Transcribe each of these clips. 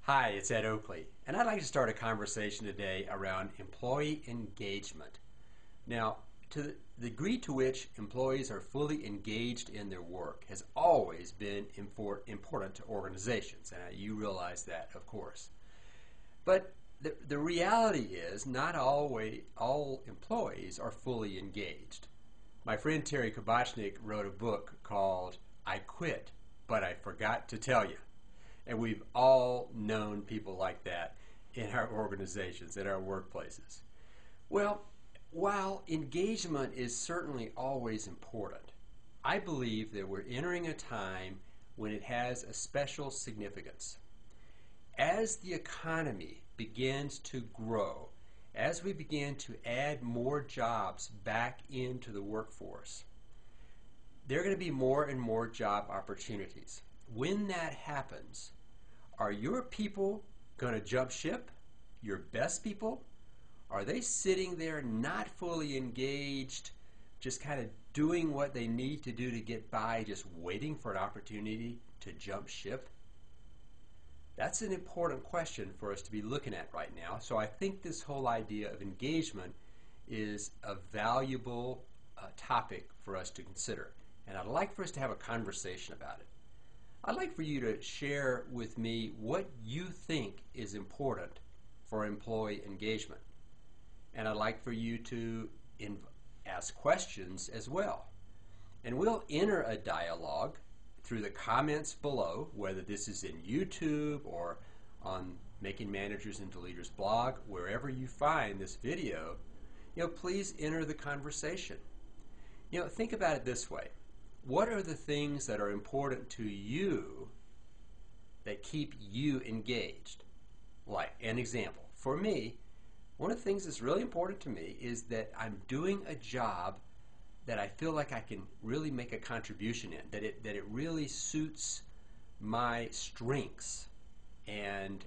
Hi, it's Ed Oakley, and I'd like to start a conversation today around employee engagement. Now, to the degree to which employees are fully engaged in their work has always been important to organizations, and you realize that, of course. But the reality is not always all employees are fully engaged. My friend Terry Kubachnik wrote a book called I Quit, But I Forgot to Tell You. And we've all known people like that in our organizations, in our workplaces. Well, while engagement is certainly always important, I believe that we're entering a time when it has a special significance. As the economy begins to grow, as we begin to add more jobs back into the workforce, there are going to be more and more job opportunities. When that happens, are your people going to jump ship? Your best people? Are they sitting there not fully engaged, just kind of doing what they need to do to get by, just waiting for an opportunity to jump ship? That's an important question for us to be looking at right now. So I think this whole idea of engagement is a valuable topic for us to consider. And I'd like for us to have a conversation about it. I'd like for you to share with me what you think is important for employee engagement. And I'd like for you to ask questions as well. And we'll enter a dialogue through the comments below, whether this is in YouTube or on Making Managers into Leaders blog, wherever you find this video, please enter the conversation. Think about it this way. What are the things that are important to you that keep you engaged? Like an example, for me, one of the things that's really important to me is that I'm doing a job that I feel like I can really make a contribution in, that it really suits my strengths, and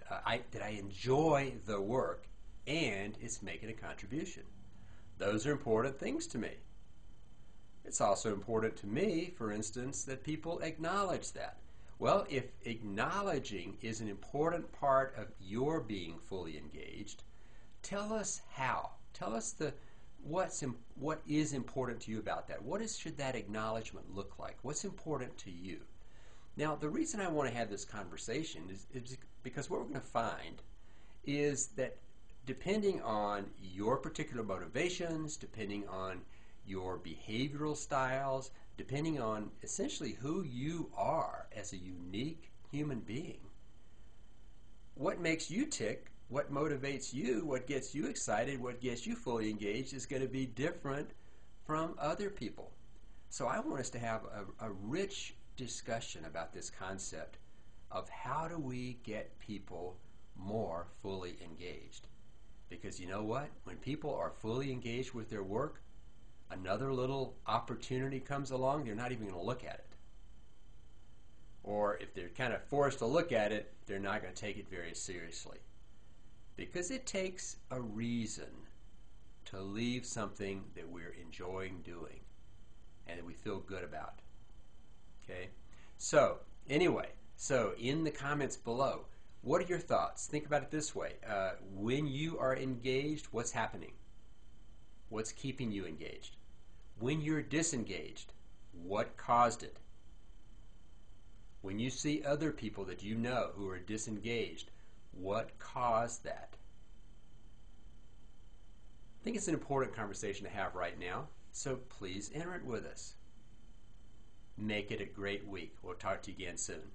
that I enjoy the work and it's making a contribution. Those are important things to me. It's also important to me, for instance, that people acknowledge that. Well, if acknowledging is an important part of your being fully engaged, tell us how. Tell us what is important to you about that. Should that acknowledgement look like? What's important to you? Now, the reason I want to have this conversation is because what we're going to find is that depending on your particular motivations, depending on your behavioral styles, depending on essentially who you are as a unique human being, what makes you tick, what motivates you, what gets you excited, what gets you fully engaged is going to be different from other people. So I want us to have a rich discussion about this concept of how do we get people more fully engaged. Because you know what? When people are fully engaged with their work, another little opportunity comes along, they're not even going to look at it. Or if they're kind of forced to look at it, they're not going to take it very seriously. Because it takes a reason to leave something that we're enjoying doing and that we feel good about. Okay? So, anyway, in the comments below, what are your thoughts? Think about it this way. When you are engaged, what's happening? What's keeping you engaged? When you're disengaged, what caused it? When you see other people that you know who are disengaged, what caused that? I think it's an important conversation to have right now, so please enter it with us. Make it a great week. We'll talk to you again soon.